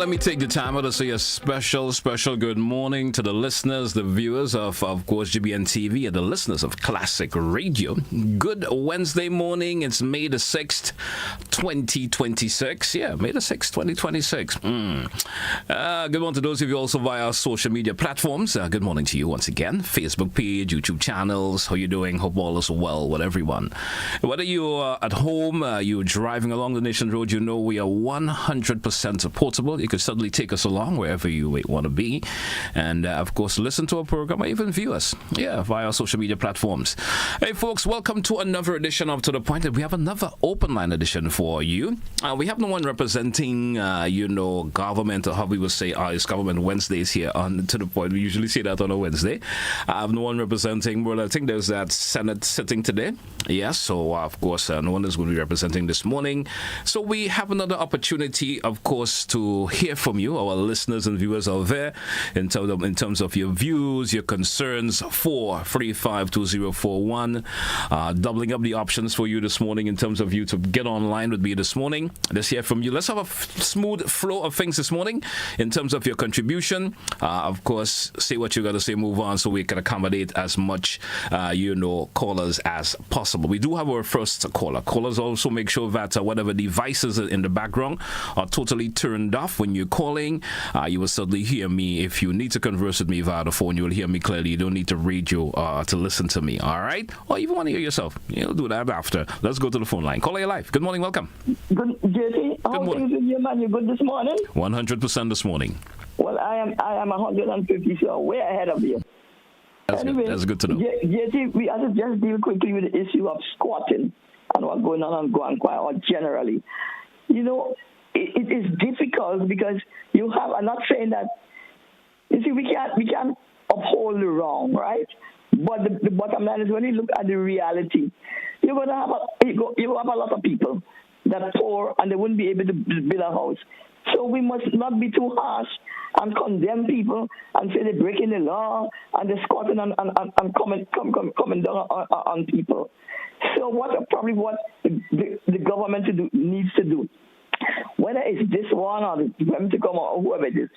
let me take the time out to say a special good morning to the listeners, the viewers of course, GBN TV, and the listeners of Classic Radio. Good Wednesday morning. It's May the 6th, 2026. Yeah, May the 6th, 2026. Good morning to those of you also via our social media platforms. Good morning to you once again. Facebook page, YouTube channels. How you doing? Hope all is well with everyone. Whether you're at home, you're driving along the nation's road, you know we are 100% supportable. You can certainly take us along wherever you want to be. And, of course, listen to our program or even view us, via our social media platforms. Hey, folks, welcome to another edition of To The Point. We have another open line edition for you. We have no one representing, government, or how we would say, it's Government Wednesdays here on To The Point. We usually say that on a Wednesday. I have no one representing, well, I think there's that Senate sitting today. Yes, so, of course, no one is going to be representing this morning. So we have another opportunity, of course, to hear from you, our listeners and viewers out there, in terms of your views, your concerns. 4352041, doubling up the options for you this morning in terms of you to get online with me this morning. Let's hear from you. Let's have a smooth flow of things this morning in terms of your contribution. Of course, say what you got to say, move on, so we can accommodate as much, callers as possible. We do have our first caller. Callers also make sure that whatever devices in the background are totally turned off when you're calling. You will certainly hear me. If you need to converse with me via the phone, you will hear me clearly. You don't need to radio to listen to me, all right? Or even want to hear yourself. You'll do that after. Let's go to the phone line. Caller, your life. Good morning. Welcome. Good, JT. How things with you, man? You good this morning? 100% this morning. Well, I am 150, so way ahead of you. That's good to know. JT, we have to just deal quickly with the issue of squatting and what's going on Guanquai, or generally. It is difficult because you have, I'm not saying that, you see, we can't uphold the wrong, right? But the bottom line is, when you look at the reality, you have a lot of people that are poor and they wouldn't be able to build a house. So we must not be too harsh and condemn people and say they're breaking the law and they're squatting and coming down on people. So what the government needs to do, whether it's this one or the government to come or whoever it is,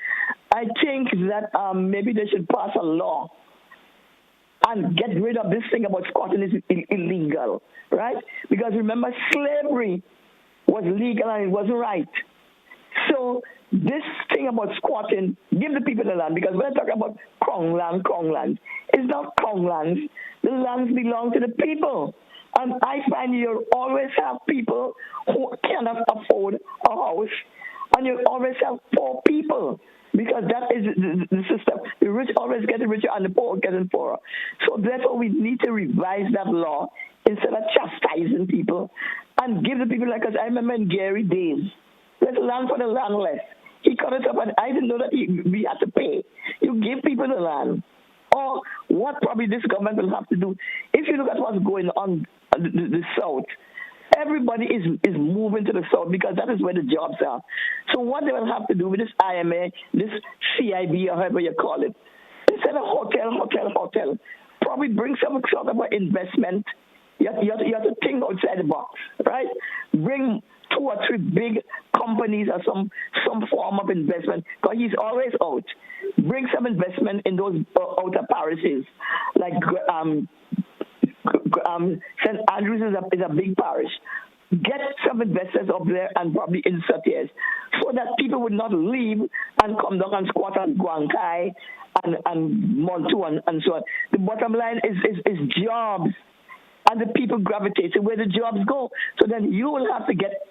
I think that maybe they should pass a law and get rid of this thing about squatting is illegal, right? Because remember, slavery was legal and it wasn't right. So this thing about squatting, give the people the land, because when I talk about Crown land, it's not Crown lands. The lands belong to the people. And I find you always have people who cannot afford a house, and you always have poor people, because that is the system. The rich always get richer and the poor getting poorer. So therefore we need to revise that law instead of chastising people and give the people, like us. I remember in Gary days, there's land for the landless. He cut it up, and I didn't know that we had to pay. You give people the land. Or what probably this government will have to do, if you look at what's going on the South, everybody is moving to the South because that is where the jobs are. So what they will have to do with this IMA, this CIB, or however you call it, instead of hotel, probably bring some sort of investment. You have to think outside the box, right? Bring 2 or 3 big companies or some form of investment, because he's always out. Bring some investment in those outer parishes, like St. Andrews is a big parish. Get some investors up there and probably insert here, so that people would not leave and come down and squat on Guanquai and Montu and so on. The bottom line is jobs, and the people gravitate to where the jobs go. So then you will have to get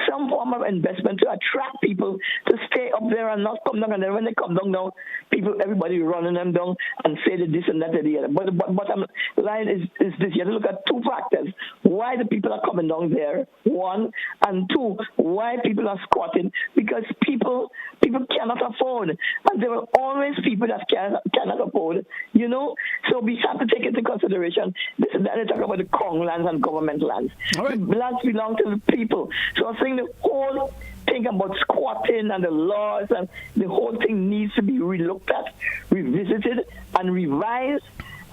some form of investment to attract people to stay up there and not come down. And then when they come down now, everybody running them down and say that this and that and the other. But the bottom line is this. You have to look at 2 factors. Why the people are coming down there, 1, and 2, why people are squatting. Because people cannot afford. And there are always people that cannot afford, So we have to take into consideration this and that. They talk about the Crown lands and government lands. Right. The lands belong to the people. So I'm saying the whole thing about squatting and the laws and the whole thing needs to be relooked at, revisited, and revised.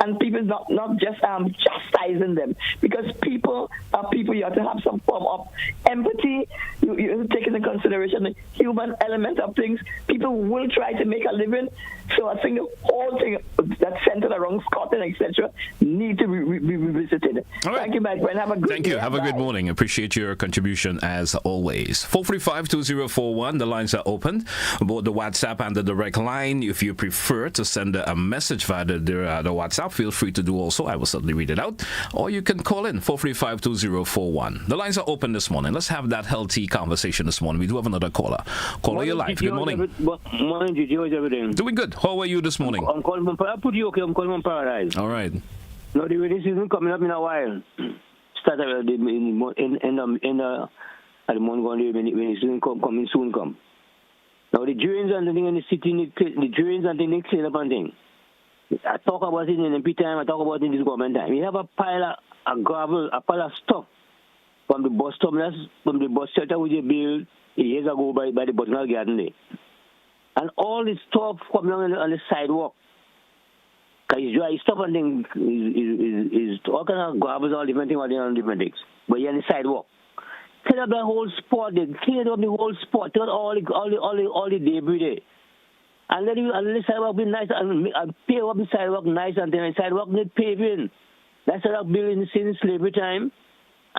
And people not just chastising them, because people are people. You have to have some form of empathy. You you take into consideration the human element of things. People will try to make a living. So I think the whole thing that's centered around Scotland, etc., need to be revisited. All right. Thank you, my friend. Have a good Thank day. you. Have a good morning. Appreciate your contribution as always. 435-2041. The lines are open. Both the WhatsApp and the direct line. If you prefer to send a message via the WhatsApp, feel free to do also. I will certainly read it out. Or you can call in 435-2041. The lines are open this morning. Let's have that healthy conversation this morning. We do have another caller. Caller, you're live. Good morning. Morning, Gigi. How's everything? Doing good. How are you this morning? I'm calling from Paradise. I'm calling from Paradise. All right. No, the rainy season coming up in a while. Start at the month going when the season coming soon come. Now the drains and the thing in the city, the drains and the thing clean up and thing. I talk about it in MP time. I talk about it in this government time. We have a pile of gravel, a pile of stuff from the bus terminals, from the bus shelter which they built years ago by the Botanical Garden there. And all this stuff coming on the sidewalk. Because it's dry stuff and things is all kind of garbage, all different things, all different things. But you're on the sidewalk. Clean up the whole spot, they clean up the whole spot, take out all the debris there. And let the sidewalk be nice and pave up the sidewalk nice, and then the sidewalk need paving. That's what I've built since slavery time.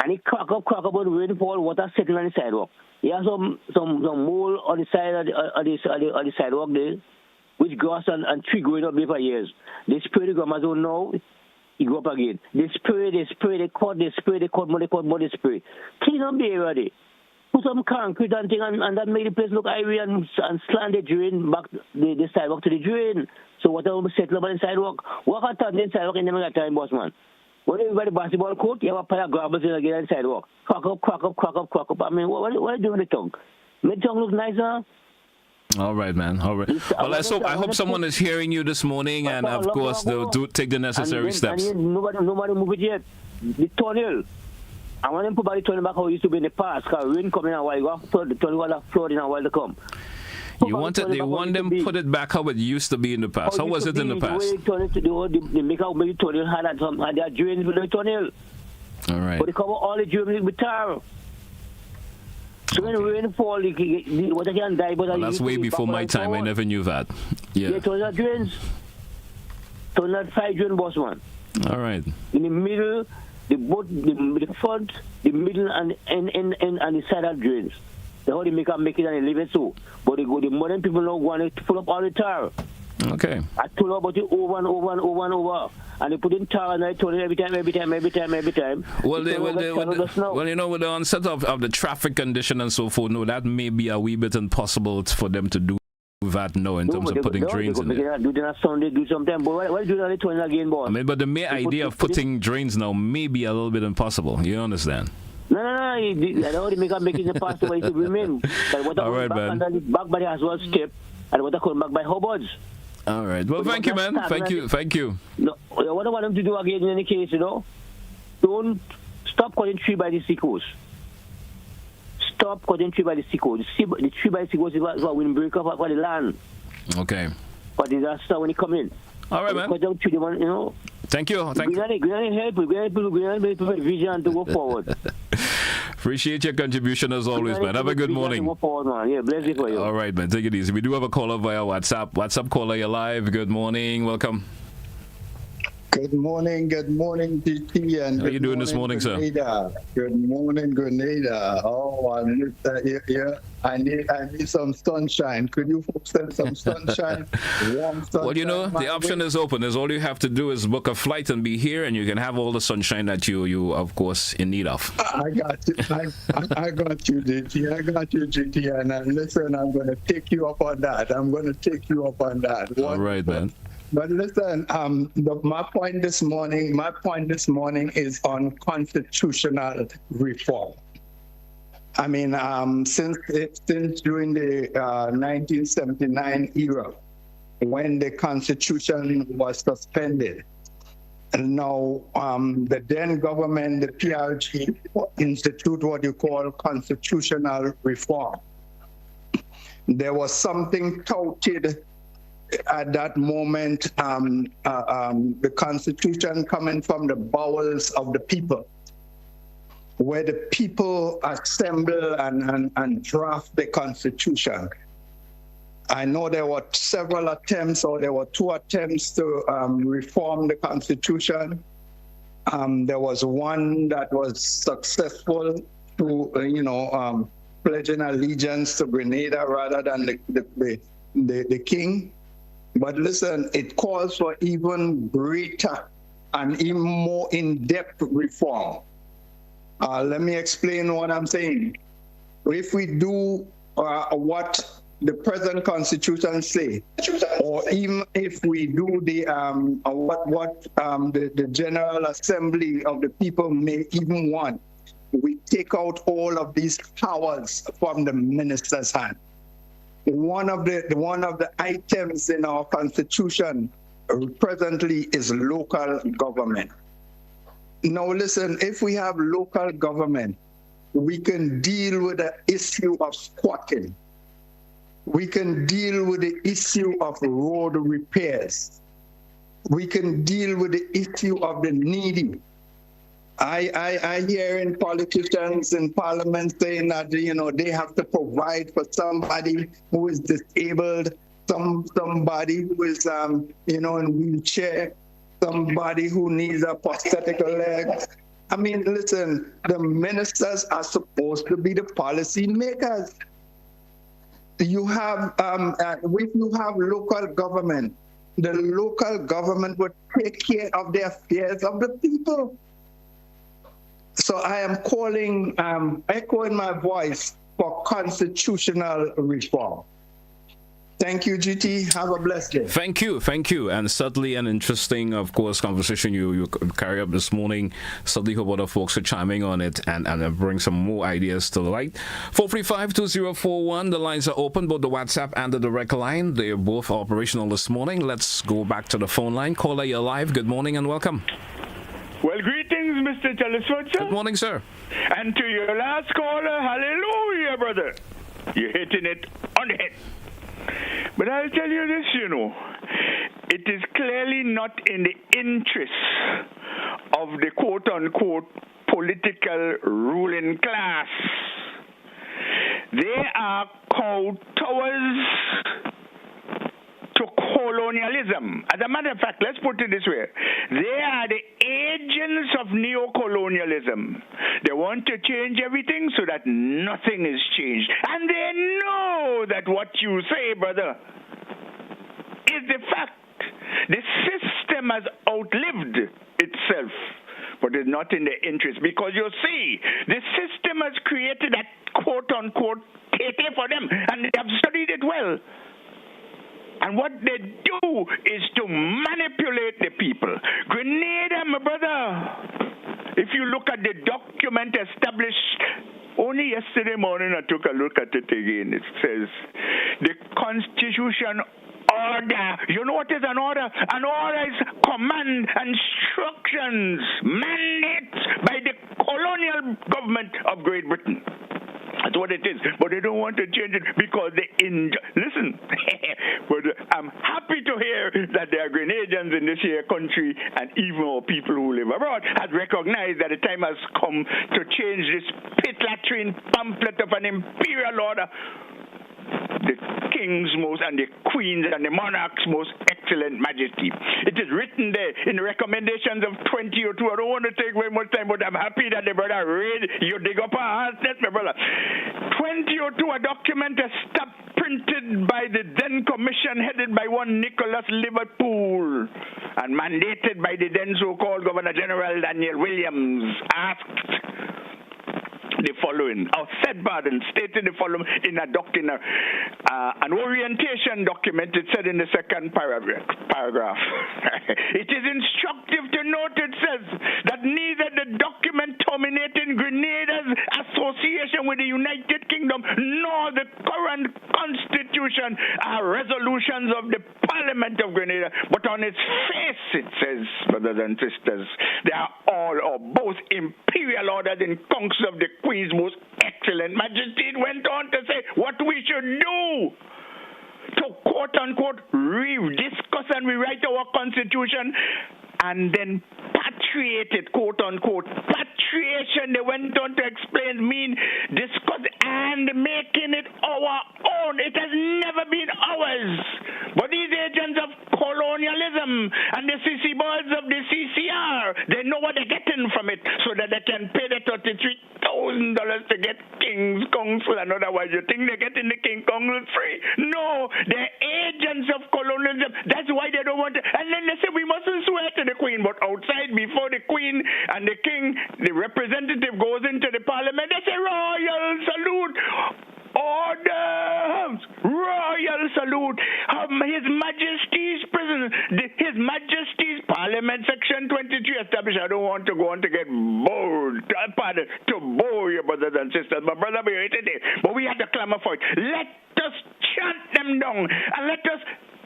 And it crack up on the rainfall, water settling on the sidewalk. You have some mold on the side of the sidewalk there, which grass and tree growing up there for years. They spray the grammazone now, it go up again. They spray, they cut, more, they spray. Clean up the area there. Put some concrete and thing, and that make the place look airy and slant the drain back the sidewalk to the drain. So water will settle up on the sidewalk. Walk out on the sidewalk and never got time, boss man. When you by the basketball court, you have a pile of gravel again on the sidewalk. Crack up. I mean, what are you doing with the tongue? Make the tongue look nicer. All right, man. All right. Well, I hope someone is hearing you this morning, and of course they'll take the necessary steps. Nobody move it yet. The tunnel. I want them to put the tunnel back how it used to be in the past. Because rain coming a while, you have to the tunnel will have flood in a while to come. They want them put it back how it used to be in the past. How was it in the past? They make out maybe tunnel had their drains with the tunnel. All right. But they cover all the drains with tar. So when rain fall, the water can die. But that's way before my time. I never knew that. Yeah. Yeah, tunnel drains. Tunnel 5 drain boss one. All right. In the middle, the front, the middle, and the side of drains. They how they make it and they leave it so. But the modern people now want to pull up all the tar. Okay. I told her about it over and over. And they put in tar and I told it every time. Well, you know, with the onset of the traffic condition and so forth, no, that may be a wee bit impossible for them to do that now in terms of putting drains in there. Do that Sunday, do something. But why do that tunnel again, boss? I mean, but the mere idea of putting drains now may be a little bit impossible. You understand? No. I know they make it in the past the way it remain. All right, man. Back by the as well step, and what I call back by Hobbards. All right. Well, thank you, man. Thank you. No, what I want them to do again in any case, don't stop cutting tree by the seacoast. Stop cutting tree by the seacoast. The tree by the seacoast is what will break up for the land. Okay. For disaster when it come in. All right, man. Cut down tree, Thank you. We're going to help vision to go forward. Appreciate your contribution as always, man. Have a good morning. Yeah, bless you for you. All right, man. Take it easy. We do have a caller via WhatsApp. WhatsApp caller, you're live. Good morning. Welcome. Good morning, DT. And how are you doing this morning, Grenada. Sir? Good morning, Grenada. Oh, I need some sunshine. Could you folks send some sunshine? Warm sunshine. Well, the option is open. All you have to do is book a flight and be here, and you can have all the sunshine that you of course, in need of. I got you. I got you, DT. I got you, GT. And listen, I'm going to take you up on that. All right, man. But listen, my point this morning is on constitutional reform. I mean, since during the 1979 era, when the Constitution was suspended, and now the then government, the PRG, institute what you call constitutional reform. There was something touted at that moment, the Constitution coming from the bowels of the people. where the people assemble and draft the Constitution. I know there were several attempts, or there were 2 attempts to reform the Constitution. There was one that was successful to, pledging allegiance to Grenada rather than the king. But listen, it calls for even greater and even more in-depth reform. Let me explain what I'm saying. If we do what the present Constitution say, or even if we do the the General Assembly of the people may even want, we take out all of these powers from the minister's hand. One of the items in our Constitution presently is local government. Now listen, if we have local government, we can deal with the issue of squatting. We can deal with the issue of road repairs. We can deal with the issue of the needy. I hear in politicians in parliament saying that, they have to provide for somebody who is disabled, somebody who is, in wheelchair, somebody who needs a prosthetic leg. I mean, listen, the ministers are supposed to be the policy makers. You have, if you have local government, the local government would take care of the affairs of the people. So I am calling, echoing my voice for constitutional reform. Thank you, GT. Have a blessed day. Thank you. And certainly an interesting, of course, conversation you carry up this morning. Certainly hope other folks are chiming on it and bring some more ideas to the light. 435-2041, the lines are open, both the WhatsApp and the direct line. They are both operational this morning. Let's go back to the phone line. Caller, you're live. Good morning and welcome. Well, greetings, Mr. Telesford, sir. Good morning, sir. And to your last caller, hallelujah, brother. You're hitting it on the head. But I'll tell you this, it is clearly not in the interests of the quote-unquote political ruling class. They are kowtowers to colonialism. As a matter of fact, let's put it this way. They are the agents of neocolonialism. They want to change everything so that nothing is changed. And they know that what you say, brother, is the fact. The system has outlived itself, but it's not in their interest. Because you see, the system has created that quote-unquote tete for them, and they have studied it well. And what they do is to manipulate the people. Grenada, my brother, if you look at the document established only yesterday morning, I took a look at it again. It says the Constitution order. You know what is an order? An order is command, instructions, mandates by the colonial government of Great Britain. That's what it is. But they don't want to change it because listen, but I'm happy to hear that there are Grenadians in this here country and even more people who live abroad has recognized that the time has come to change this pit latrine pamphlet of an imperial order. The king's most and the queen's and the monarch's most excellent majesty. It is written there in the recommendations of 2002. I don't want to take very much time, but I'm happy that the brother read. You dig up our hearts, my brother. 2002, a document printed by the then commission headed by one Nicholas Liverpool and mandated by the then so-called Governor General Daniel Williams asked the following, or said pardon, stated the following in a document, an orientation document. It said in the second paragraph. It is instructive to note, it says, that neither the document terminating Grenada's association with the United Kingdom nor the current constitution are resolutions of the Parliament of Grenada, but on its face, it says, brothers and sisters, they are all or both imperial orders in council of the Queen's most excellent majesty. It went on to say what we should do to quote-unquote discuss and rewrite our constitution and then patriate it, quote-unquote, patriate repatriation, they went on to explain, discuss, and making it our own. It has never been ours. But these agents of colonialism and the CC boards of the CCR, they know what they're getting from it so that they can pay the $33,000 to get King's Council, and otherwise you think they're getting the King Council free. No, they're agents of colonialism. That's why they don't want to. And then they say we mustn't swear to the Queen, but outside before the Queen and the King, the representative goes into the Parliament, they say royal salute. Order! Royal salute! His Majesty's President, His Majesty's Parliament, Section 23 established. I don't want to go on to get bored, to bore your brothers and sisters. My brother, we hate it, but we have to clamor for it. Let us chant them down and let us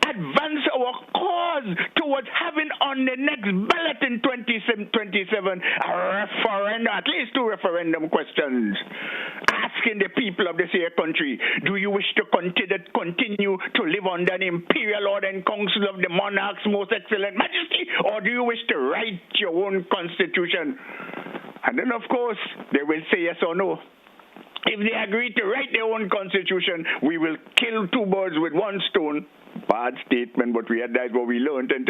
advance our cause towards having on the next ballot in 2027 a referendum, at least 2 referendum questions, asking the people of this here country, do you wish to continue to live under an imperial order and council of the monarch's most excellent majesty, or do you wish to write your own constitution? And then, of course, they will say yes or no. If they agree to write their own constitution, we will kill 2 birds with 1 stone. Bad statement, but that's what we learned. And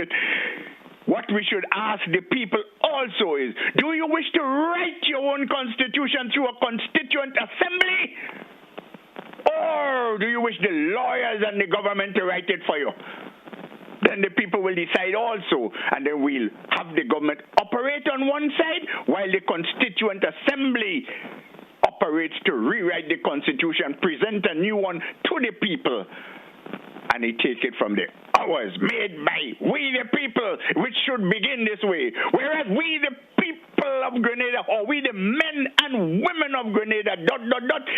what we should ask the people also is, do you wish to write your own constitution through a constituent assembly? Or do you wish the lawyers and the government to write it for you? Then the people will decide also, and then we'll have the government operate on one side while the constituent assembly operates to rewrite the constitution, present a new one to the people, and they take it from there. Ours, made by we the people, which should begin this way. Whereas we the people of Grenada, or we the men and women of Grenada, ...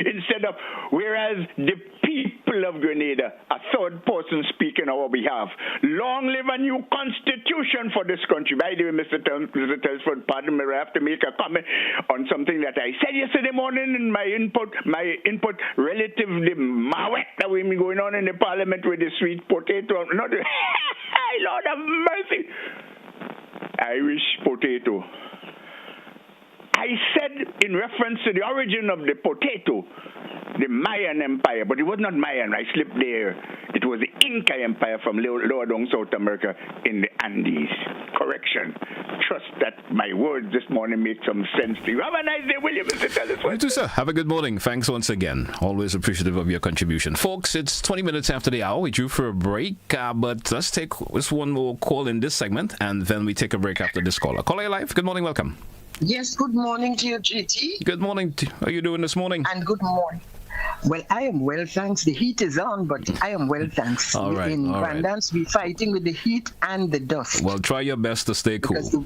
instead of whereas the people of Grenada, a third person speaking on our behalf. Long live a new constitution for this country. By the way, Mr. Telesford, pardon me, I have to make a comment on something that I said yesterday morning in my input relative to the mawek that we've been going on in the parliament with the sweet potato. Not Lord have mercy. Irish potato. I said in reference to the origin of the potato, the Mayan Empire, but it was not Mayan. I slipped there. It was the Inca Empire from lower down South America in the Andes. Correction. Trust that my words this morning make some sense to you. Have a nice day, William, Mr. Telesford. You too, sir. Have a good morning. Thanks once again. Always appreciative of your contribution. Folks, it's 20 minutes after the hour. We drew for a break, but let's take this one more call in this segment, and then we take a break after this caller. Caller live. Good morning. Welcome. Yes, good morning to you, GT. Good morning. How are you doing this morning? And good morning. Well, I am well, thanks. The heat is on, but I am well, thanks. All right. In Grandance, we're fighting with the heat and the dust. Well, try your best to stay cool.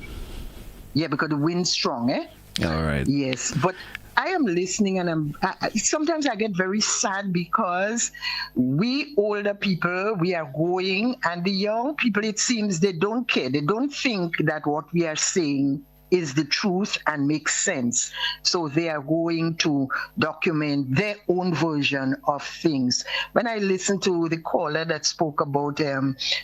Because the wind's strong, eh? All right. Yes, but I am listening, and sometimes I get very sad because we older people, we are going, and the young people, it seems they don't care. They don't think that what we are saying is the truth and makes sense. So they are going to document their own version of things. When I listened to the caller that spoke about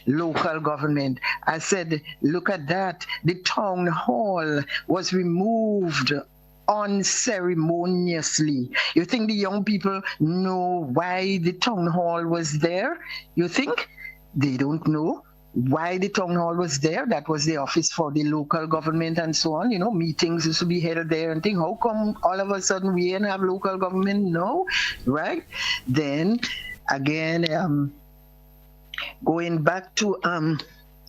local government, I said, look at that. The town hall was removed unceremoniously. You think the young people know why the town hall was there? You think? They don't know why the town hall was there. That was the office for the local government and so on. You know, meetings used to be held there and think, how come all of a sudden we ain't have local government? No, right? Then again, going back to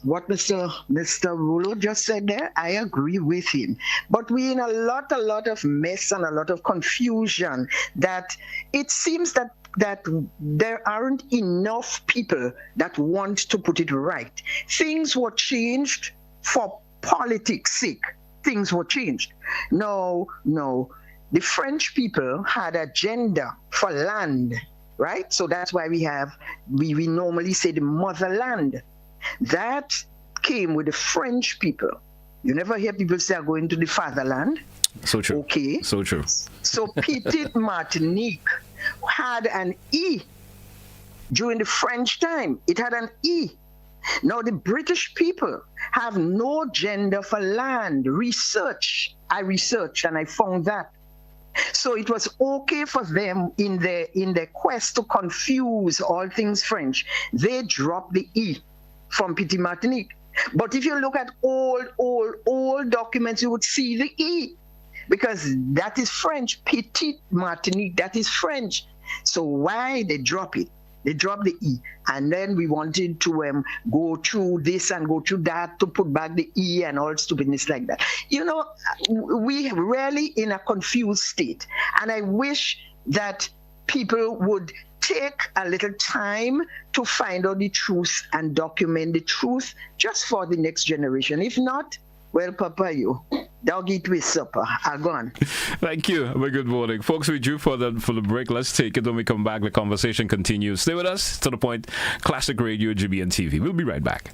what Mr. Rulo just said there, I agree with him. But we're in a lot of mess and a lot of confusion that it seems that there aren't enough people that want to put it right. Things were changed for politics' sake. Things were changed. No. The French people had agenda for land, right? So that's why we normally say the motherland. That came with the French people. You never hear people say are going to the fatherland. So true. Okay. So true. So Petite Martinique had an E during the French time. It had an E. Now, the British people have no gender for land. Research. I researched and I found that. So it was okay for them in their quest to confuse all things French. They dropped the E from Petit Martinique. But if you look at old documents, you would see the E, because that is French. Petit Martinique, that is French. So why they drop it? They dropped the E. And then we wanted to go through this and go through that to put back the E and all stupidness like that. You know, we really in a confused state. And I wish that people would take a little time to find out the truth and document the truth just for the next generation. If not, well, Papa, you dog eat with supper. I'm gone. Thank you. Well, good morning. Folks, we due for the break. Let's take it. When we come back, the conversation continues. Stay with us. To the point. Classic Radio, GBN TV. We'll be right back.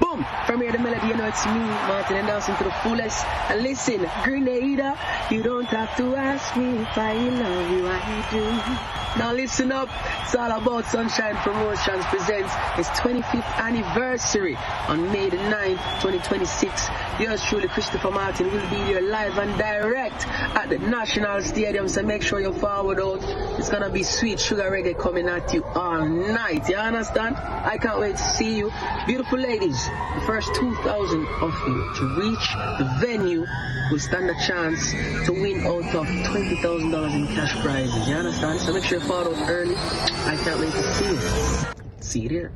Boom! From here, the melody, you know it's me, Martin, and dancing to the fullest. And listen, Grenada, you don't have to ask me if I love you, I do. Now listen up, it's all about Sunshine Promotions presents its 25th anniversary on May the 9th, 2026. Yours truly, Christopher Martin, will be there live and direct at the National Stadium, so make sure you forward out. It's gonna be sweet sugar reggae coming at you all night, you understand? I can't wait to see you. Beautiful ladies, the first 2,000 of you to reach the venue will stand a chance to win out of $20,000 in cash prizes, you understand? So make sure you follow out early. I can't wait to see you. See you there.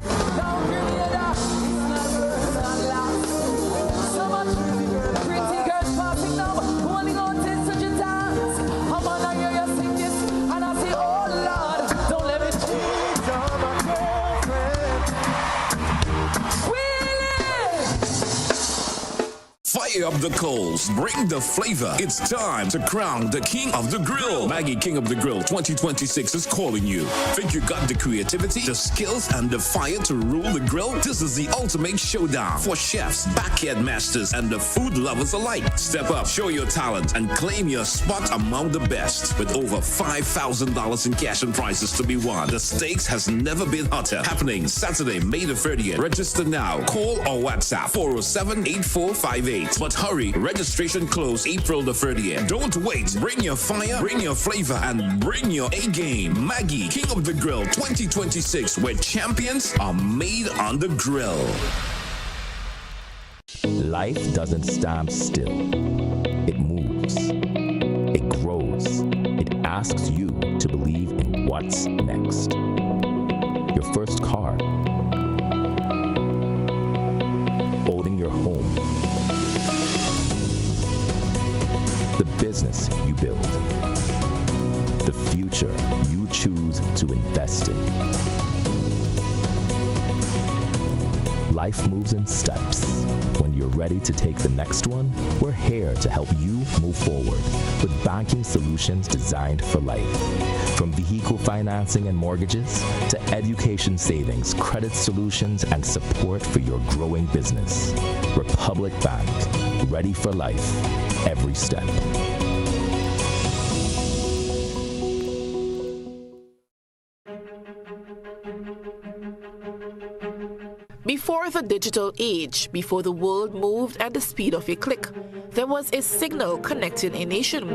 Fire up the coals, bring the flavor. It's time to crown the King of the Grill. Maggie King of the Grill 2026 is calling you. Think you got the creativity, the skills, and the fire to rule the grill? This is the ultimate showdown for chefs, backyard masters, and the food lovers alike. Step up, show your talent, and claim your spot among the best. With over $5,000 in cash and prizes to be won, the stakes has never been hotter. Happening Saturday, May the 30th. Register now. Call or WhatsApp 407-8458. But hurry, registration close April the 30th. Don't wait. Bring your fire, bring your flavor, and bring your A-game. Maggie, King of the Grill 2026, where champions are made on the grill. Life doesn't stand still. It moves. It grows. It asks you to believe in what's next. Your first car. Owning your home. The business you build. The future you choose to invest in. Life moves in steps. When you're ready to take the next one, we're here to help you move forward with banking solutions designed for life. From vehicle financing and mortgages to education savings, credit solutions, and support for your growing business. Republic Bank, ready for life, every step. Before the digital age, before the world moved at the speed of a click, there was a signal connecting a nation.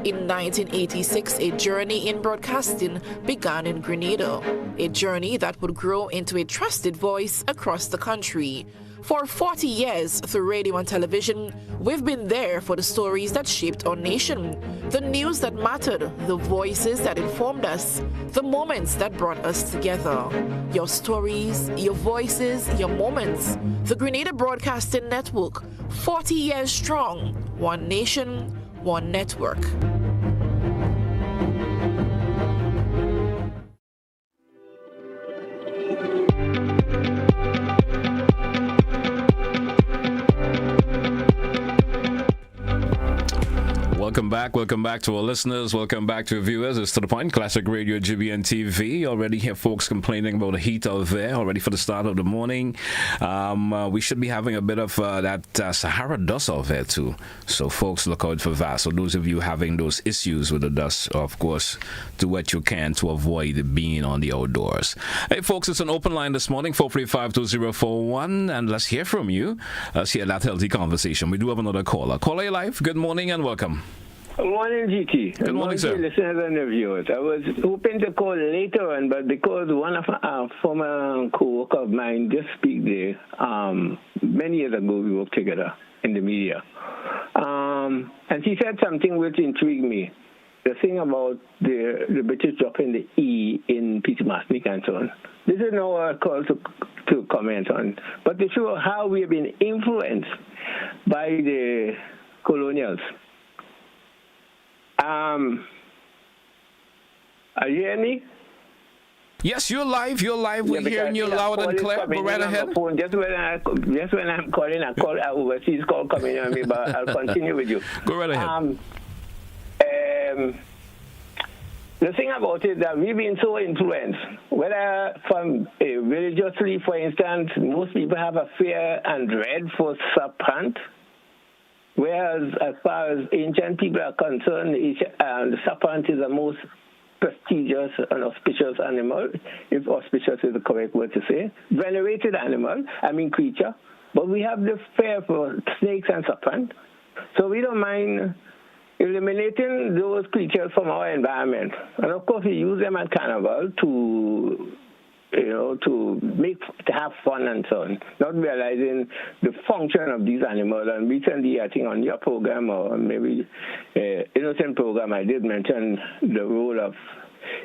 In 1986, a journey in broadcasting began in Grenada, a journey that would grow into a trusted voice across the country. For 40 years, through radio and television, we've been there for the stories that shaped our nation, the news that mattered, the voices that informed us, the moments that brought us together. Your stories, your voices, your moments. The Grenada Broadcasting Network, 40 years strong, one nation, one network. Welcome back. Welcome back to our listeners. Welcome back to our viewers. It's To The Point, Classic Radio, GBN TV. Already hear folks complaining about the heat out there already for the start of the morning. We should be having a bit of that Sahara dust out there too. So folks, look out for that. So those of you having those issues with the dust, of course, do what you can to avoid being on the outdoors. Hey folks, it's an open line this morning, 435-2041, and let's hear from you. Let's hear that healthy conversation. We do have another caller. Caller, your life. Good morning and welcome. Good morning, GT. Good morning, sir. Listeners and reviewers. I was hoping to call later on, but because one of our former co-worker of mine just speak there, many years ago we worked together in the media. And she said something which intrigued me. The thing about the British dropping the E in Peter Masnick and so on. This is now a call to comment on, but to show how we have been influenced by the colonials. Are you hearing me? Yes, you're live. We're hearing you loud and clear. Go right ahead. Just when I'm calling, I call an overseas call coming on me, but I'll continue with you. Go right ahead. The thing about it is that we've been so influenced, whether from religiously, for instance, most people have a fear and dread for serpent. Whereas, as far as ancient people are concerned, the serpent is the most prestigious and auspicious animal, if auspicious is the correct word to say, venerated creature. But we have the fear for snakes and serpent. So we don't mind eliminating those creatures from our environment. And of course, we use them at carnival to have fun and so on, not realizing the function of these animals. And recently, I think on your program, or maybe Innocent program, I did mention the role of,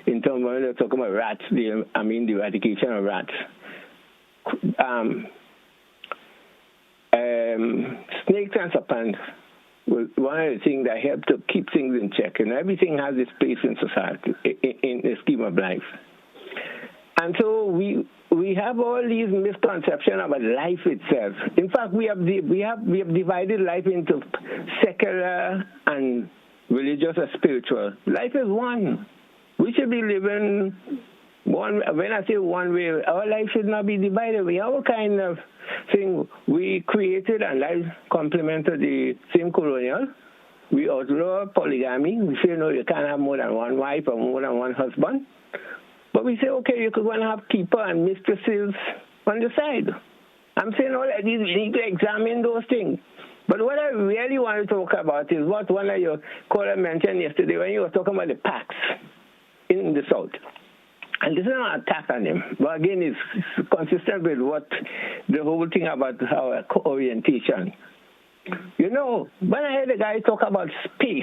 in terms when they're talking about rats, the eradication of rats. Snakes and serpents was one of the things that help to keep things in check. And everything has its place in society, in the scheme of life. And so we have all these misconceptions about life itself. In fact, we have divided life into secular and religious or spiritual. Life is one. We should be living one. When I say one way, our life should not be divided. We have a kind of thing we created, and life complemented the same colonial. We outlaw polygamy. We say no, you can't have more than one wife or more than one husband. But we say, okay, you could go and have keeper and mistresses on the side. I'm saying all of these, we need to examine those things. But what I really want to talk about is what one of your callers mentioned yesterday when you were talking about the packs in the South. And this is not an attack on them. But again, it's consistent with what the whole thing about our orientation. You know, when I heard the guy talk about space,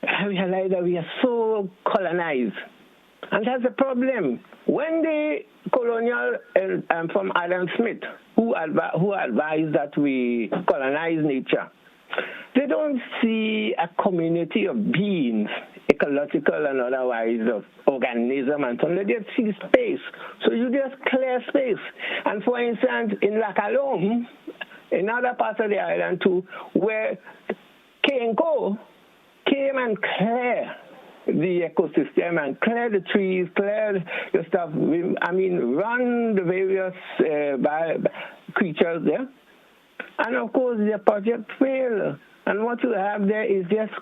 I realized that we are so colonized. And that's the problem. When the colonial from Adam Smith, who advised that we colonize nature, they don't see a community of beings, ecological and otherwise, of organism and so on. They just see space. So you just clear space. And for instance, in Lakalom, in other parts of the island too, where Kenko came and cleared the ecosystem and clear the trees, clear the stuff, run the various creatures there. And of course, the project failed. And what you have there is just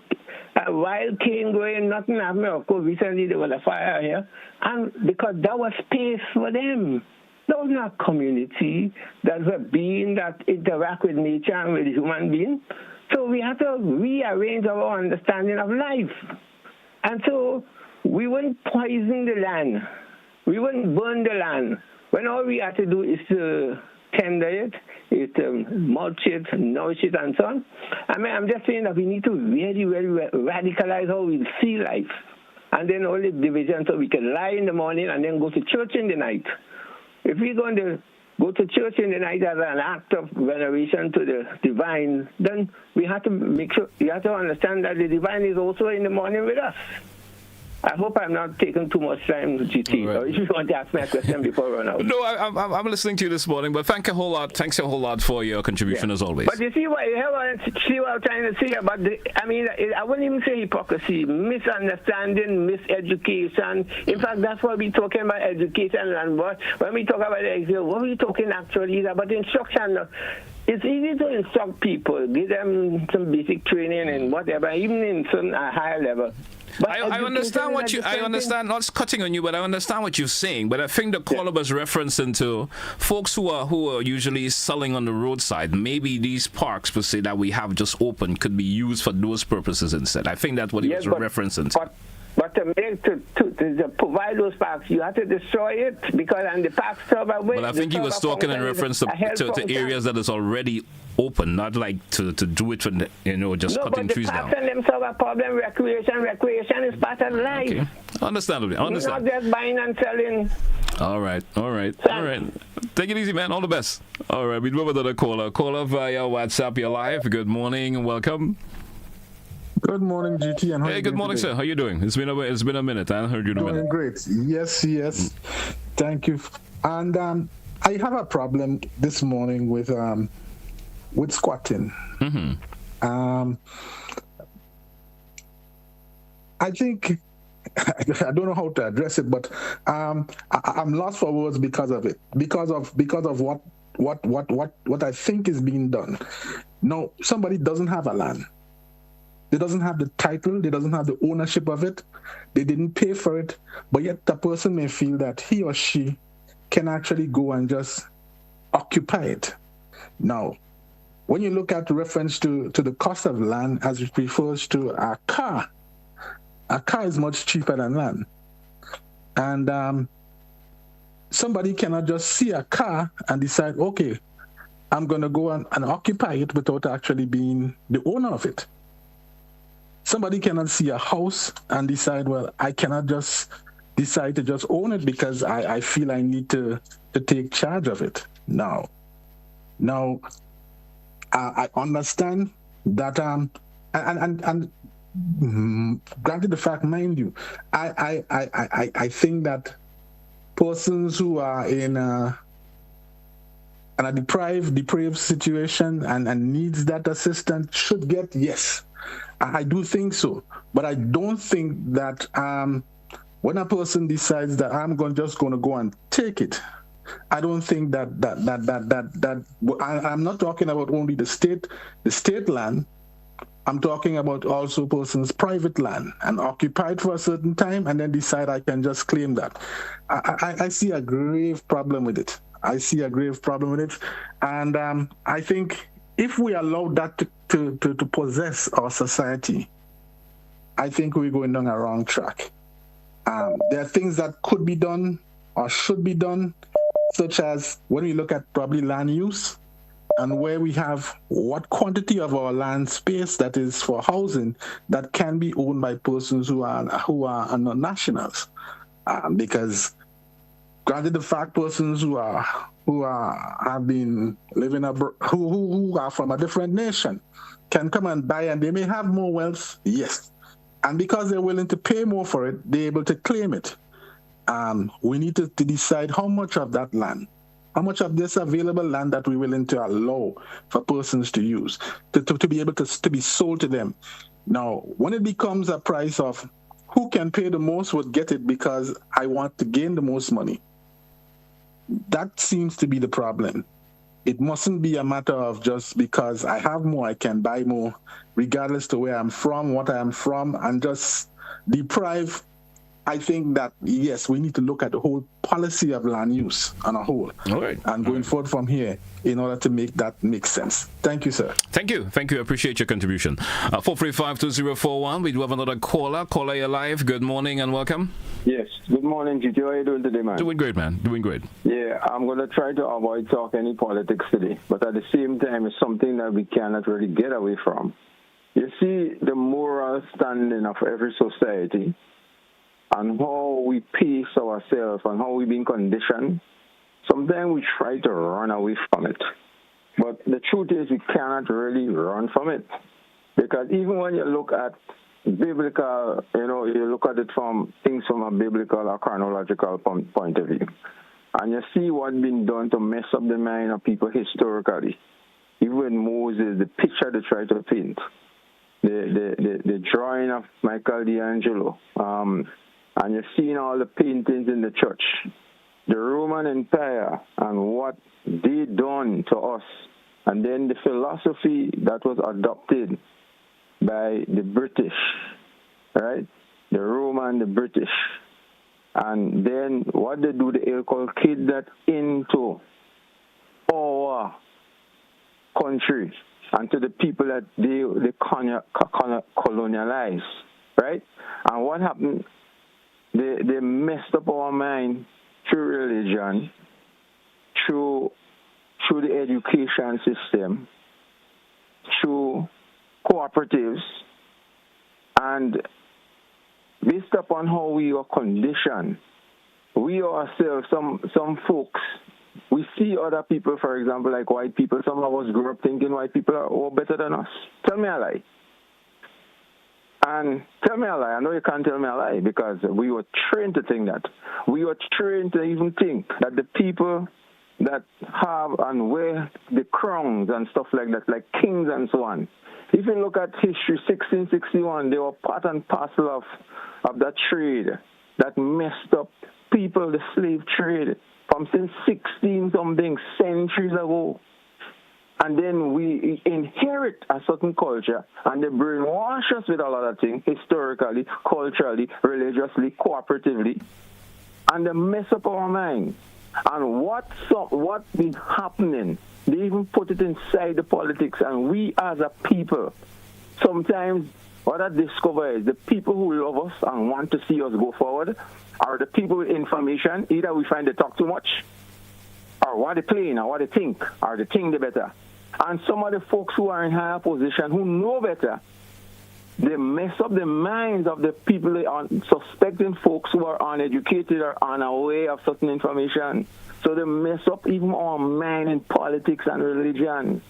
a wild cane growing, nothing happening. Of course, recently there was a fire here. And because that was space for them. That was not community. That was a being that interact with nature and with human being. So we have to rearrange our understanding of life. And so we wouldn't poison the land. We wouldn't burn the land. When all we have to do is to tender it, is to mulch it, nourish it, and so on. I'm just saying that we need to really, really radicalize how we see life. And then all the division so we can lie in the morning and then go to church in the night. If we're going to go to church in the night as an act of veneration to the divine, then we have to make sure, you have to understand that the divine is also in the morning with us. I hope I'm not taking too much time, GT. Right. Or if you want to ask me a question before I run out. No, I'm listening to you this morning, but thanks a whole lot for your contribution as always. But you see what I'm trying to say about I wouldn't even say hypocrisy, misunderstanding, miseducation. In fact, that's why we're talking about education, and when we talk about it, what we're talking actually is about instruction. It's easy to instruct people, give them some basic training and whatever, even in some higher level. But I understand I understand, not cutting on you, but I understand what you're saying. But I think the caller was referencing to folks who are usually selling on the roadside. Maybe these parks, per se, that we have just open could be used for those purposes instead. I think that's what he was referencing to. But to provide those parks, you have to destroy it and the parks serve a way. But I think he was talking in reference to areas that is already open, not like to do it for just cutting trees down. No, but the parks and them serve a problem. Recreation is part of life. Okay. Understandably. Not just buying and selling. All right. Take it easy, man. All the best. All right, we do have another caller. Caller via WhatsApp. You're live. Good morning and welcome. Good morning, GT. And hey, good morning, sir. How you doing? It's been a minute. I haven't heard you in a minute. Doing great. Yes. Thank you. And I have a problem this morning with squatting. Mm-hmm. I think I don't know how to address it, but I'm lost for words because of it. Because of what I think is being done. Now, somebody doesn't have a land. They doesn't have the title, they doesn't have the ownership of it, they didn't pay for it, but yet the person may feel that he or she can actually go and just occupy it. Now, when you look at reference to the cost of land as it refers to a car is much cheaper than land. And somebody cannot just see a car and decide, okay, I'm going to go and occupy it without actually being the owner of it. Somebody cannot see a house and decide, well, I cannot just decide to just own it because I feel I need to take charge of it. Now, I understand that, and granted the fact, mind you, I think that persons who are in a deprived situation and needs that assistance should get, yes. I do think so, but I don't think that when a person decides that I'm just going to go and take it, I don't think that I'm not talking about only the state land. I'm talking about also persons' private land and occupied for a certain time and then decide I can just claim that. I see a grave problem with it. And I think if we allow that to possess our society, I think we're going down a wrong track. There are things that could be done or should be done, such as when we look at probably land use and where we have what quantity of our land space that is for housing that can be owned by persons who are non-nationals. Because granted the fact persons who have been living abroad, who are from a different nation, can come and buy, and they may have more wealth, yes. And because they're willing to pay more for it, they're able to claim it. We need to decide how much of that land, how much of this available land that we're willing to allow for persons to use, to be able to be sold to them. Now, when it becomes a price of who can pay the most would get it because I want to gain the most money, that seems to be the problem. It mustn't be a matter of just because I have more, I can buy more, regardless to where I'm from, what I am from, and just deprive. I think that, yes, we need to look at the whole policy of land use on a whole. All right. And going forward from here in order to make that make sense. Thank you, sir. Thank you. I appreciate your contribution. 435-2041. We do have another caller. Caller, you're live. Good morning and welcome. Yes. Good morning, GT. How are you doing today, man? Doing great, man. Doing great. Yeah, I'm going to try to avoid talking any politics today. But at the same time, it's something that we cannot really get away from. You see the moral standing of every society and how we pace ourselves and how we've been conditioned. Sometimes we try to run away from it. But the truth is we cannot really run from it. Because even when you look at biblical, you look at it from things from a biblical or chronological point of view. And you see what's been done to mess up the mind of people historically. Even Moses, the picture they try to paint, the drawing of Michelangelo, and you're seeing all the paintings in the church, the Roman Empire and what they done to us, and then the philosophy that was adopted by the British, right? The Roman, the British. And then what they do, they inculcate that into our country and to the people that they colonialize, right? And what happened? They messed up our mind through religion, through the education system, through cooperatives, and based upon how we are conditioned, we ourselves, some folks, we see other people, for example, like white people. Some of us grew up thinking white people are all better than us. Tell me a lie. And tell me a lie. I know you can't tell me a lie because we were trained to think that. We were trained to even think that the people that have and wear the crowns and stuff like that, like kings and so on. If you look at history, 1661, they were part and parcel of that trade that messed up people, the slave trade, from since 16-something centuries ago. And then we inherit a certain culture, and they brainwash us with a lot of things, historically, culturally, religiously, cooperatively, and they mess up our minds. And what's been happening, they even put it inside the politics, and we as a people, sometimes what I discover is the people who love us and want to see us go forward are the people with information. Either we find they talk too much, or what they playing, or what they think, or they think they better. And some of the folks who are in higher position who know better, they mess up the minds of the people, suspecting folks who are uneducated or unaware of certain information. So they mess up even our mind in politics and religion.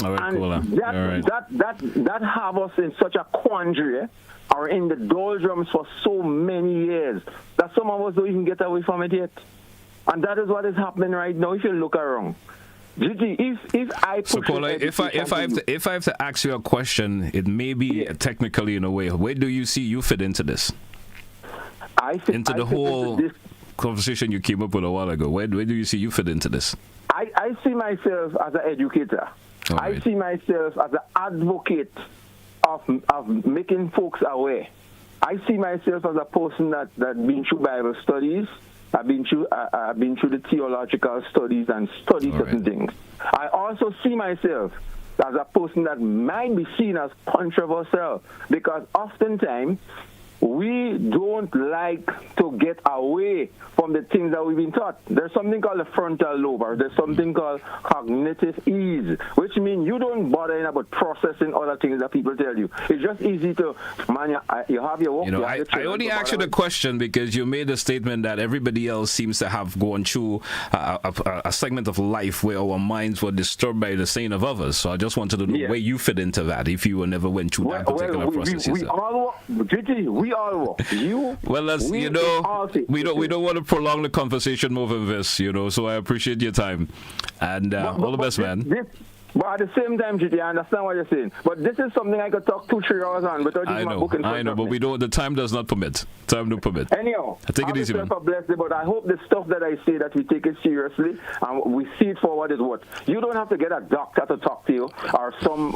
All right, and cool. that have us in such a quandary, or in the doldrums for so many years, that some of us don't even get away from it yet. And that is what is happening right now if you look around. If I have to ask you a question, it may be technically in a way. Where do you see you fit into this? Into the whole conversation you came up with a while ago. Where do you see you fit into this? I see myself as an educator. Right. I see myself as an advocate of making folks aware. I see myself as a person that been through Bible studies. I've been through the theological studies and studied certain things. I also see myself as a person that might be seen as controversial because oftentimes we don't like to get away from the things that we've been taught. There's something called the frontal lobe, or there's something called cognitive ease, which means you don't bother about processing other things that people tell you. It's just easy to, you have your work. I only asked you the question because you made a statement that everybody else seems to have gone through a segment of life where our minds were disturbed by the saying of others. So I just wanted to know where you fit into that, if you never went through that particular process. We all you. Well, we don't want to prolong the conversation more than this, so I appreciate your time. And all the best, man. But at the same time, GT, I understand what you're saying. But this is something I could talk 2-3 hours on without using my book in front I know, but the time does not permit. Time don't permit. Anyhow, I take it easy, man. Blessed, but I hope the stuff that I say, that we take it seriously and we see it for what is what. You don't have to get a doctor to talk to you or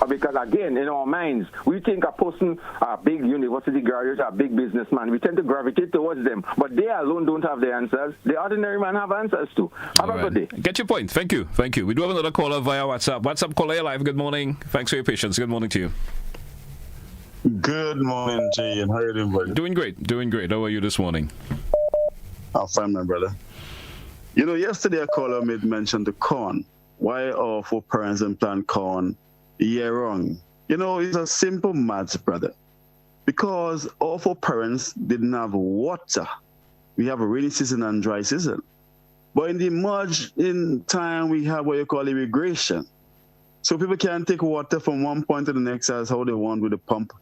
because again, in our minds, we think a person, a big university graduate, a big businessman, we tend to gravitate towards them. But they alone don't have the answers. The ordinary man have answers too. Have a good day. Get your point. Thank you. We do have another caller via WhatsApp. WhatsApp caller live. Good morning. Thanks for your patience. Good morning to you. Good morning, Jay. And how are you doing, buddy? Doing great. How are you this morning? I'm fine, my brother. Yesterday a caller made mention to corn. Why our foreparents didn't plant corn year round? It's a simple maths, brother. Because our foreparents didn't have water. We have a rainy season and dry season. But in the emerging time, we have what you call irrigation. So people can take water from one point to the next as how they want with a pump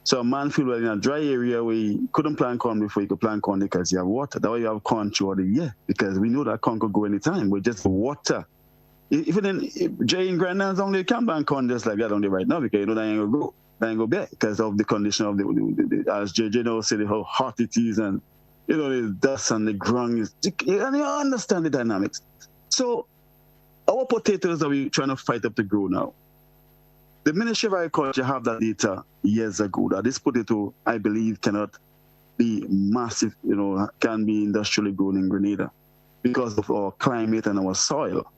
So a man feel well in a dry area where he couldn't plant corn before he could plant corn because you have water. That's why you have corn throughout the year, because we know that corn could go anytime with just water. Even in Jay and Grandlands only can plant corn just like that only right now, because you know that ain't gonna go. That ain't gonna be because of the condition of the as JJ knows, say how hot it is, and you know the dust and the ground is, and you understand the dynamics. So our potatoes that we trying to fight up to grow now. The Ministry of Agriculture have that data years ago that this potato, I believe, cannot be massive, can be industrially grown in Grenada because of our climate and our soil.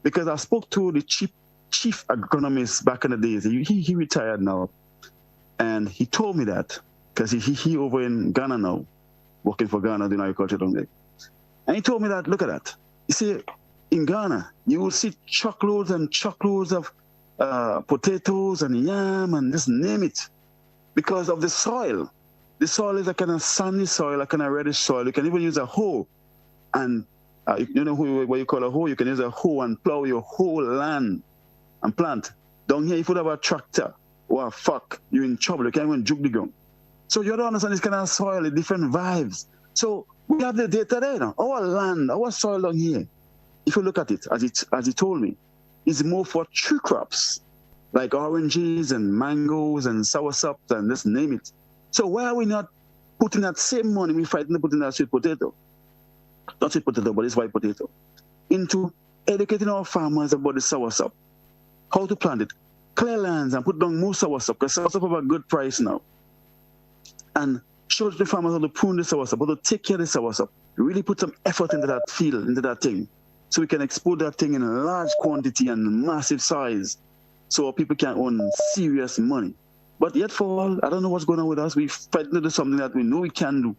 Because I spoke to the chief agronomist back in the days. He retired now, and he told me that because he over in Ghana now, working for Ghana doing agriculture down there. And he told me that, look at that. You see, in Ghana, you will see truckloads and truckloads of potatoes and yam and just name it, because of the soil. The soil is a kind of sandy soil, a kind of reddish soil. You can even use a hoe, and you know what you call a hoe. You can use a hoe and plow your whole land and plant. Down here, if you have a tractor, well, fuck, you're in trouble. You can't even juke the ground. So you don't understand this kind of soil, the different vibes. So we have the data there now. Our land, our soil down here, if you look at it, as he told me, is more for tree crops like oranges and mangoes and soursaps and just name it. So why are we not putting that same money we fighting to put in that sweet potato? Not sweet potato, but it's white potato. Into educating our farmers about the soursop, how to plant it, clear lands and put down more soursop, because soursop have a good price now. And show the farmers how to prune the soursop, how to take care of the soursop. Really put some effort into that field, into that thing, so we can export that thing in a large quantity and massive size, so our people can earn serious money. But yet for all, I don't know what's going on with us. We fight to do something that we know we can do.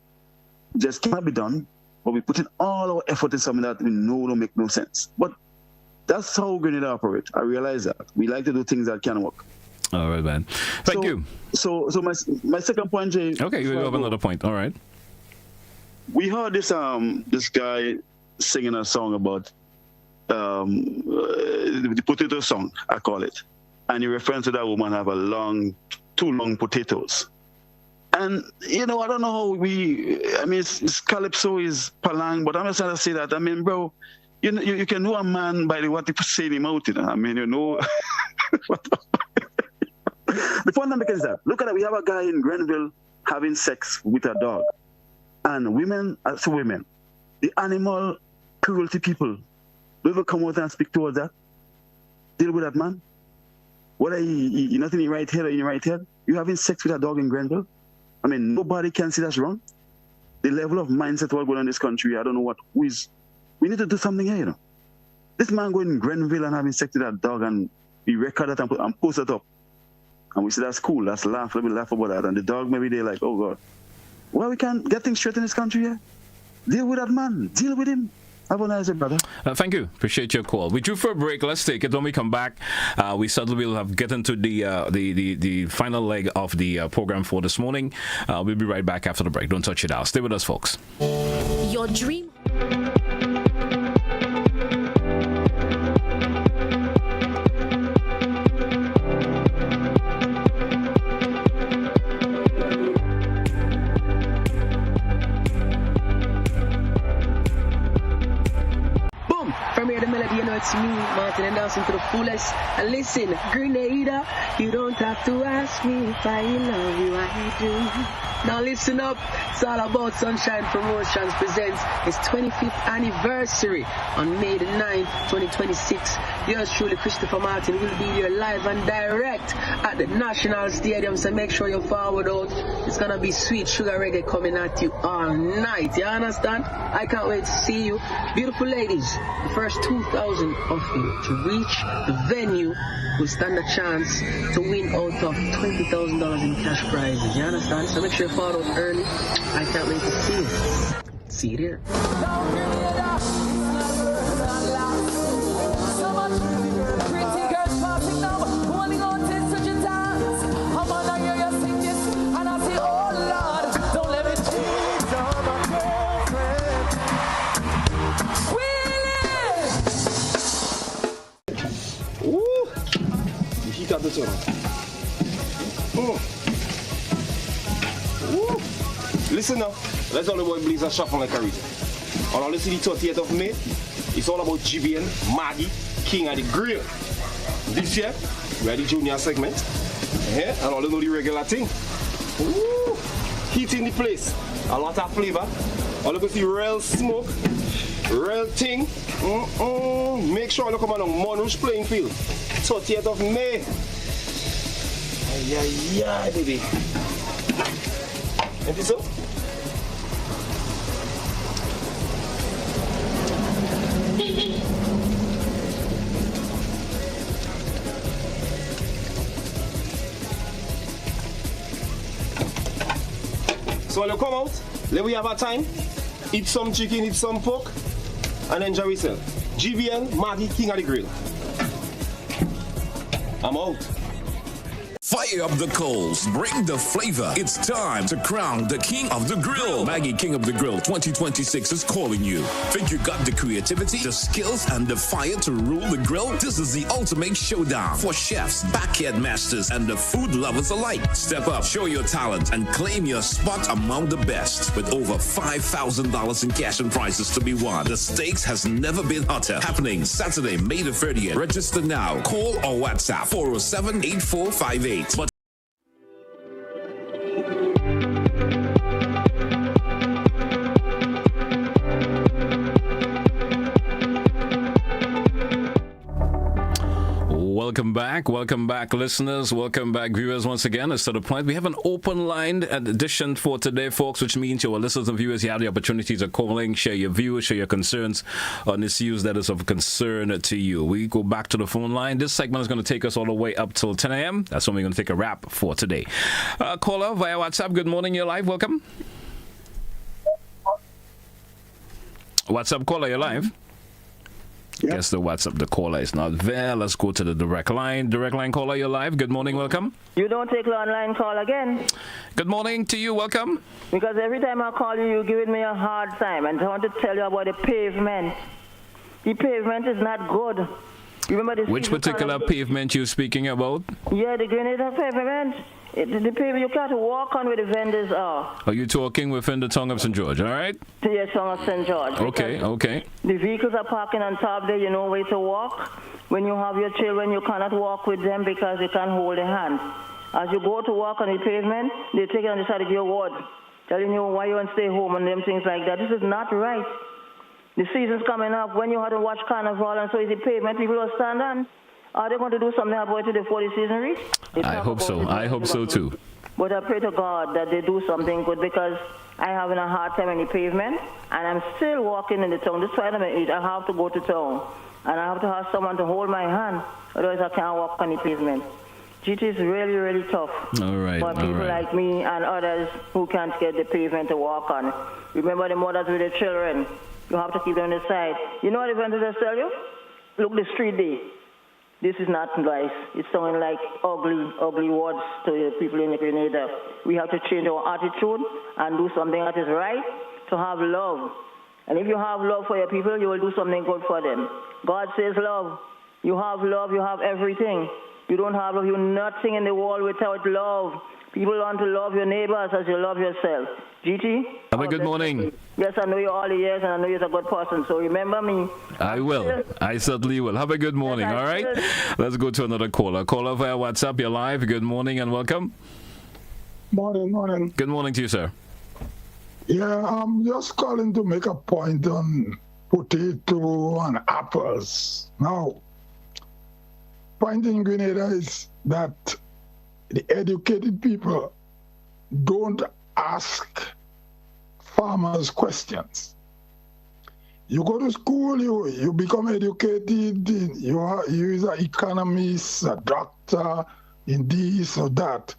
It just cannot be done, but we put in all our effort in something that we know don't make no sense. But that's how Grenada operate. I realize that. We like to do things that can work. All right, man. Thank you. So my second point, Jay. Okay, you have another point. All right. We heard this guy singing a song about the potato song, I call it. And he referred to that woman have two long potatoes. And, I don't know how it's calypso, is palang, but I'm just trying to say that, bro, you can know a man by what they say in him out, The point I'm making is that, look at it, we have a guy in Grenville having sex with a dog. And women, as women, the animal cruelty people, do you ever come out and speak towards that? Deal with that man? Whether you're not in your right head or in your right head, you're having sex with a dog in Grenville? Nobody can see that's wrong. The level of mindset what's going on in this country, I don't know what. We need to do something here, This man going in Grenville and having sex with that dog, and we record that and post it up. And we say that's cool, let's laugh about that. And the dog, maybe they're like, oh God. Well, we can't get things straight in this country here. Deal with that man. Deal with him. Have a nice day, brother. Thank you. Appreciate your call. We drew for a break. Let's take it. When we come back, we certainly will get into the final leg of the program for this morning. We'll be right back after the break. Don't touch it out. Stay with us, folks. Your dream. It's me, Martin, and dancing to the fullest. And listen, Grenada, you don't have to ask me if I love you, I do. Now listen up, it's all about Sunshine Promotions presents its 25th anniversary on May the 9th, 2026. Yours truly, Christopher Martin, will be here live and direct at the National Stadium, so make sure you forward out. It's gonna be sweet sugar reggae coming at you all night, you understand? I can't wait to see you. Beautiful ladies, the first 2,000 of you to reach the venue will stand a chance to win out of $20,000 in cash prizes, you understand? So make sure you follow out early. I can't wait to see you. See you there. Woo. Listen now, let's all about Blazer Shuffle like a reason. On all the 30th of May, it's all about GBN, Maggie, King of the Grill. This year, we are the junior segment. Yeah, and all know the regular thing. Woo. Heat in the place, a lot of flavor. All you can see real smoke, real thing. Make sure you come along Monush playing field. 30th of May. Yeah, baby. And this up? So when you come out, let we have a time, eat some chicken, eat some pork, and enjoy yourself. GBN, Maggie, King of the Grill. I'm out. Fire up the coals, bring the flavor. It's time to crown the King of the Grill. Maggie King of the Grill 2026 is calling you. Think you got the creativity, the skills, and the fire to rule the grill? This is the ultimate showdown for chefs, backyard masters, and the food lovers alike. Step up, show your talent, and claim your spot among the best. With over $5,000 in cash and prizes to be won, the stakes has never been hotter. Happening Saturday, May the 30th. Register now. Call or WhatsApp 407-8458. But welcome back, listeners. Welcome back, viewers. Once again, it's to the point. We have an open line edition for today, folks, which means your listeners and viewers, you have the opportunity to call in, share your views, share your concerns on issues that is of concern to you. We go back to the phone line. This segment is going to take us all the way up till 10 a.m. That's when we're going to take a wrap for today. Caller via WhatsApp. Good morning. You're live. Welcome. WhatsApp caller, you're live. Yep. Guess the WhatsApp, the caller is not there. Let's go to the direct line. Direct line caller, you're live. Good morning, welcome. You don't take the online call again. Good morning to you, welcome. Because every time I call you, you're giving me a hard time. And I want to tell you about the pavement. The pavement is not good. Remember the Which particular pavement you're speaking about? Yeah, the Grenada pavement. The pavement you can't walk on where the vendors are. Are you talking within the tongue of St. George, all right? Yes, tongue of St. George. Okay. The vehicles are parking on top there, you know where to walk. When you have your children, you cannot walk with them because you can't hold their hands. As you go to walk on the pavement, they take it on the side of your ward, telling you why you want to stay home and them things like that. This is not right. The season's coming up. When you have to watch Carnival and so is the pavement, people will stand on. Are they going to do something about it before the season reach? I hope so. I hope so too. But I pray to God that they do something good because I'm having a hard time in the pavement and I'm still walking in the town. This Friday I have to go to town and I have to have someone to hold my hand. Otherwise I can't walk on the pavement. GT is really, really tough. All right. For people like me and others who can't get the pavement to walk on. Remember the mothers with the children. You have to keep them on the side. You know what the vendors tell you? Look, the street day. This is not nice. It's sounding like ugly words to the people in the Grenada. We have to change our attitude and do something that is right, to have love. And if you have love for your people, you will do something good for them. God says love. You have love, you have everything. You don't have love, you're nothing in the world without love. People want to love your neighbors as you love yourself. GT? Have a good morning. Yes, I know you all the years and I know you're a good person, so remember me. I will. I certainly will. Have a good morning, all right? Let's go to another caller. Caller via WhatsApp, you're live. Good morning and welcome. Morning. Good morning to you, sir. Yeah, I'm just calling to make a point on potato and apples. Now, point in Grenada is that the educated people don't ask farmers questions. You go to school, you become educated, you is an economist, a doctor, in this or that.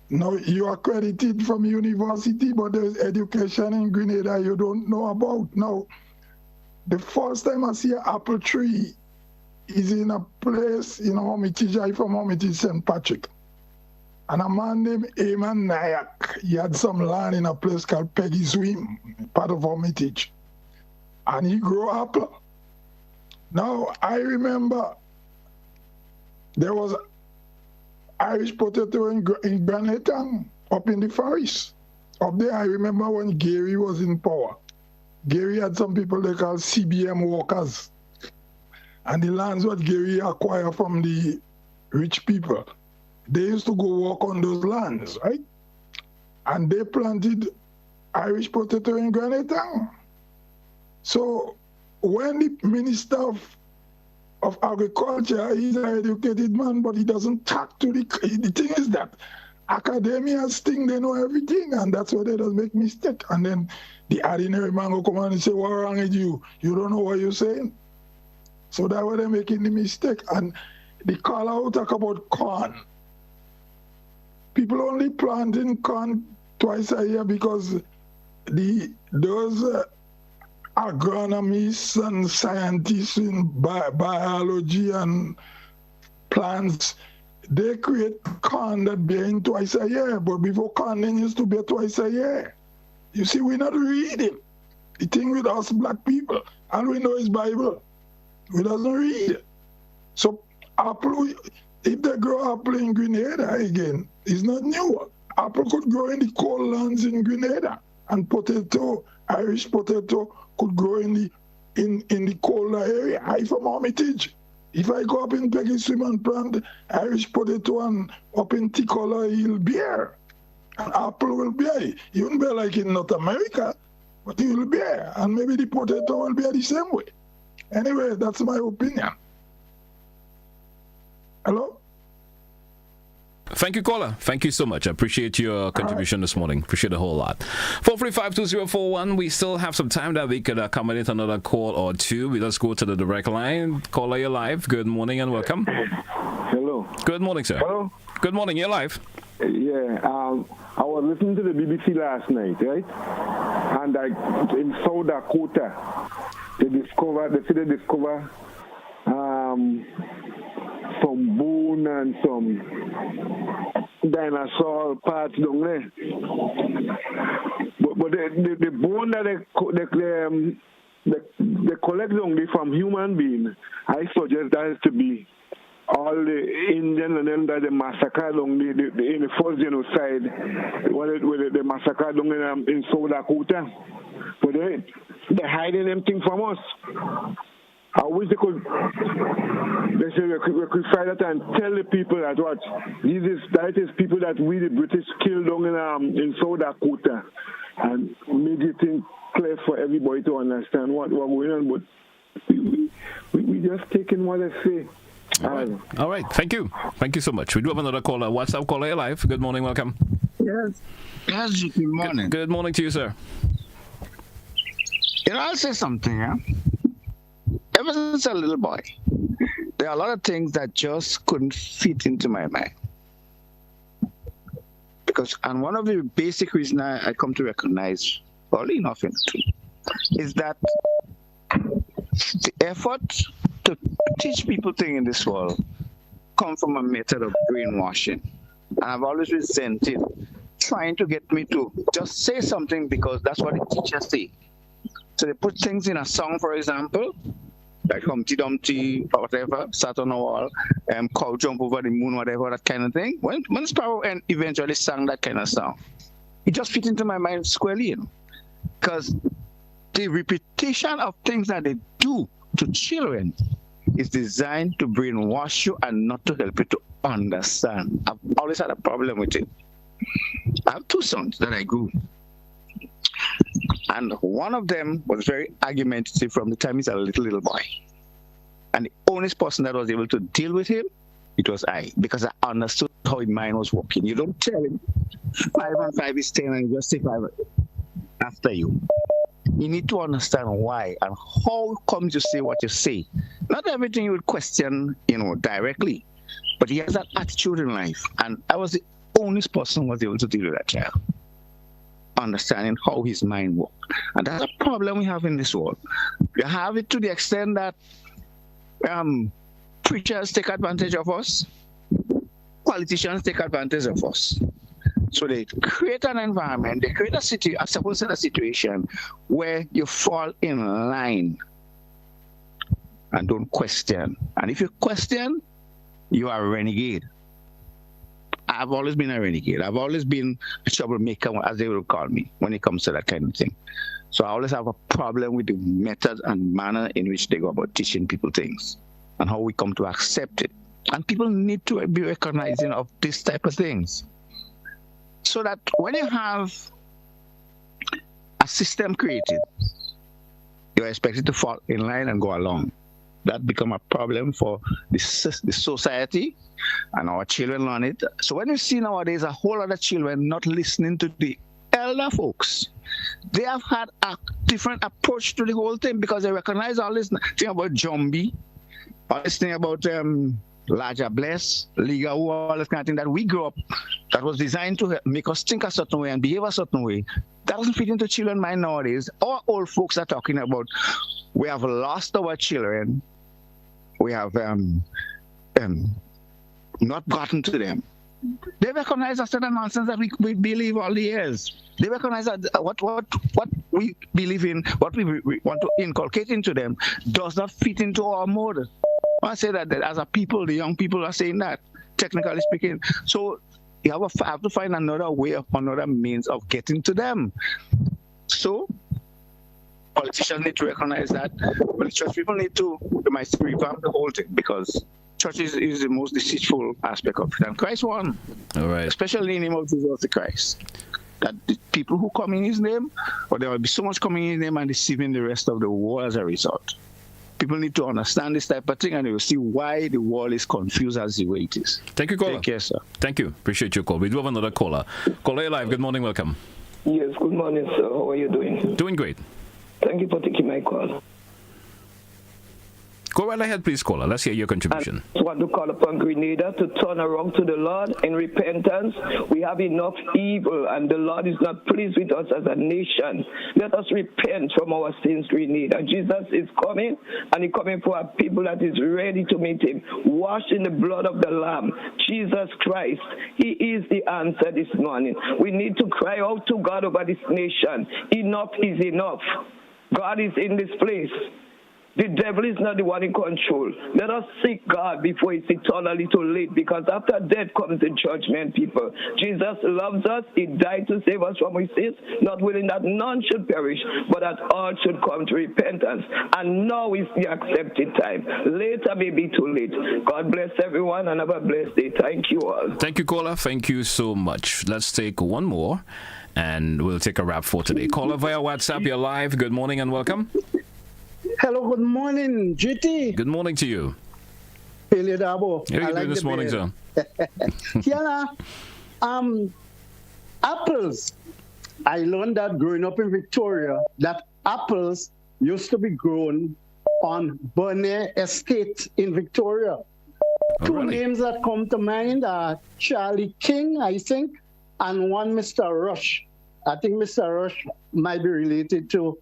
Now you are accredited from university, but there's education in Grenada you don't know about. Now, the first time I see an apple tree is in a place in Hermitage. I'm from Hermitage, St. Patrick. And a man named Eamon Nayak, he had some land in a place called Peggy Swim, part of Hermitage. And he grew apple. Now, I remember there was Irish potato in Granatown. up in the forest. Up there, I remember when Gary was in power. Gary had some people they call CBM workers. And the lands what Gary acquired from the rich people, they used to go walk on those lands, right? And they planted Irish potato in Granite Town. So when the Minister of Agriculture, he's an educated man, but he doesn't talk to the thing is that academians think they know everything, and that's why they don't make mistake. And then the ordinary man will come on and say, "What's wrong with you? You don't know what you're saying." So that's why they're making the mistake. And the caller who talk about corn. People only planting corn twice a year because those agronomists and scientists in biology and plants, they create corn that bearing twice a year, but before corn used to bear twice a year. You see, we're not reading. The thing with us black people, all we know is Bible. We doesn't read. So apple, if they grow apple in Grenada again, it's not new. Apple could grow in the cold lands in Grenada, and potato, Irish potato, could grow in the colder area. I from Armitage. If I go up in Peggy Swim and plant Irish potato and up in Ticola, he'll bear. And apple will bear. He won't bear like in North America, but he will bear. And maybe the potato will bear the same way. Anyway, that's my opinion. Hello? Thank you, caller. Thank you so much. I appreciate your contribution this morning. Appreciate a whole lot. 435-2041. We still have some time that we could accommodate another call or two. We just go to the direct line. Caller, you're live. Good morning and welcome. Hello. Good morning, sir. Hello. Good morning. You're live. Yeah. I was listening to the BBC last night, right? And in South Dakota, they discover some bone and some dinosaur parts down there. But the bone that they collect down there from human beings, I suggest that is to be all the Indian and them that they massacred down there in the first genocide, where they massacred down in South Dakota. But they're hiding them things from us. I wish they could find that and tell the people that that is people that we the British killed down in South Dakota, and make it clear for everybody to understand what's going on. But we just taking what they say. All right. Thank you. Thank you so much. We do have another caller. WhatsApp caller, you're live. Good morning. Welcome. Yes. Good morning. Good morning to you, sir. I'll say something, yeah? Ever since a little boy, there are a lot of things that just couldn't fit into my mind. And one of the basic reasons I come to recognize, early enough into, is that the effort to teach people things in this world come from a method of brainwashing. And I've always resented trying to get me to just say something because that's what the teachers say. So they put things in a song, for example, like Humpty Dumpty or whatever, sat on a wall, cow jump over the moon, whatever, that kind of thing. When Sparrow eventually sang that kind of song, it just fit into my mind squarely, because the repetition of things that they do to children is designed to brainwash you and not to help you to understand. I've always had a problem with it. I have two sons that I grew. And one of them was very argumentative from the time he's a little boy. And the only person that was able to deal with him, it was I, because I understood how his mind was working. You don't tell him 5 and 5 is 10 and you just say 5 after you. You need to understand why and how comes you say what you say. Not everything you would question, directly, but he has that attitude in life. And I was the only person who was able to deal with that child, understanding how his mind works. And that's a problem we have in this world. We have it to the extent that preachers take advantage of us, politicians take advantage of us. So they create an environment, they create a situation where you fall in line and don't question. And if you question, you are a renegade. I've always been a renegade. I've always been a troublemaker, as they will call me, when it comes to that kind of thing. So I always have a problem with the method and manner in which they go about teaching people things and how we come to accept it. And people need to be recognizing of this type of things. So that when you have a system created, you're expected to fall in line and go along. That become a problem for the society, and our children learn it. So when you see nowadays a whole lot of children not listening to the elder folks, they have had a different approach to the whole thing because they recognize all this thing about Jumbie, all this thing about larger bless, legal, all this kind of thing that we grew up, that was designed to make us think a certain way and behave a certain way. That doesn't fit into children's mind nowadays. Our old folks are talking about we have lost our children, we have not gotten to them. They recognize a certain nonsense that we believe all the years. They recognize that what we believe in, what we want to inculcate into them, does not fit into our mode. I say that as a people, the young people are saying that, technically speaking. So you have to find another way of another means of getting to them. So politicians need to recognize that, but the church people need to revamp the whole thing, because church is the most deceitful aspect of it. And Christ won. All right. Especially in the name of Jesus the Christ. That the people who come in his name, or there will be so much coming in his name and deceiving the rest of the world as a result. People need to understand this type of thing, and they will see why the world is confused as the way it is. Thank you, caller. Take care, sir. Thank you. Appreciate your call. We do have another caller. Caller, you're live. Good morning. Welcome. Yes, good morning, sir. How are you doing? Doing great. Thank you for taking my call. Go right ahead, please, caller. Let's hear your contribution. I just want to call upon Grenada to turn around to the Lord in repentance. We have enough evil, and the Lord is not pleased with us as a nation. Let us repent from our sins, Grenada. Jesus is coming, and he's coming for a people that is ready to meet him, washed in the blood of the Lamb. Jesus Christ, he is the answer this morning. We need to cry out to God over this nation. Enough is enough. God is in this place. The devil is not the one in control. Let us seek God before it's eternally too late, because after death comes the judgment, people. Jesus loves us. He died to save us from our sins, not willing that none should perish, but that all should come to repentance. And now is the accepted time. Later may be too late. God bless everyone and have a blessed day. Thank you all. Thank you, caller. Thank you so much. Let's take one more, and we'll take a wrap for today. Caller via WhatsApp, you're live. Good morning and welcome. Hello, good morning, GT. Good morning to you. Billy Dabo. How are you doing this morning, sir? Kiana, apples. I learned that growing up in Victoria, that apples used to be grown on Bonnet Estate in Victoria. Two names that come to mind are Charlie King, I think, and one Mr. Rush. I think Mr. Rush might be related to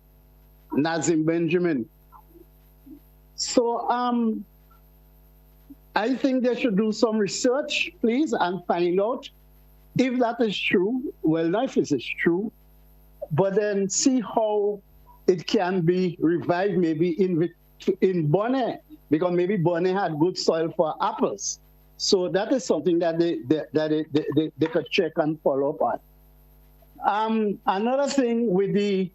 Nazim Benjamin. So I think they should do some research, please, and find out if that is true. Well, if it is true, but then see how it can be revived, maybe in Bonnet, because maybe Bonnet had good soil for apples. So that is something that they could check and follow up on. Another thing with the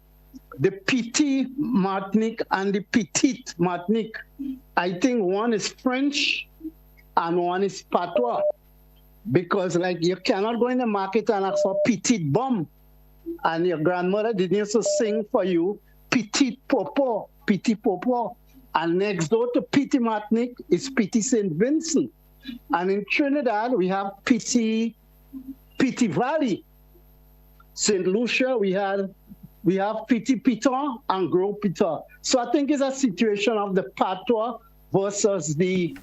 Petit Martinique and the Petite Martinique, I think one is French and one is Patois, because like you cannot go in the market and ask for Petite Bum, and your grandmother didn't used to sing for you Petite Popo, Petit Popo, and next door to Petit Martinique is Petit Saint Vincent, and in Trinidad we have Petit Valley. St. Lucia we have Petit Piton and Gros Piton. So I think it's a situation of the Patois versus the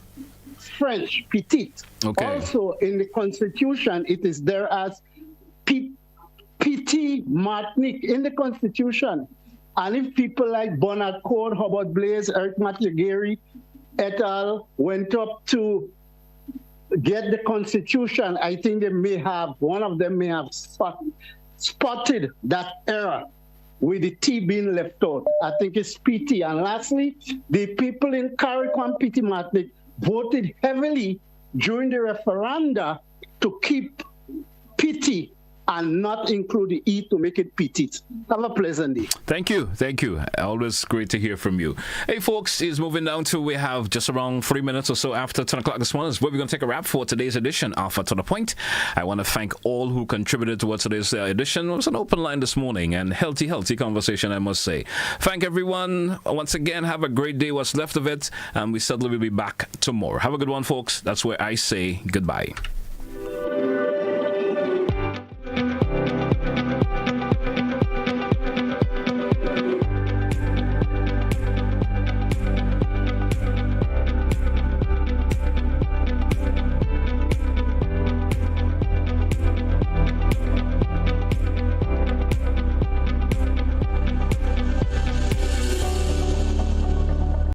French Petit. Okay. Also in the Constitution, it is there as Petit Martinique in the Constitution. And if people like Bernard Cord, Howard Blaze, Eric Matthew et al. Went up to get the Constitution, I think one of them may have spotted that error with the T being left out. I think it's PT. And lastly, the people in Carrick and Petit Martinique voted heavily during the referenda to keep pity and not include the E to make it petite. Have a pleasant day. Thank you. Always great to hear from you. Hey, folks, it's moving down to, we have just around 3 minutes or so after 10 o'clock this morning. Is where we're going to take a wrap for today's edition of To The Point. I want to thank all who contributed towards today's edition. It was an open line this morning and healthy conversation, I must say. Thank everyone. Once again, have a great day, what's left of it, and we certainly will be back tomorrow. Have a good one, folks. That's where I say goodbye.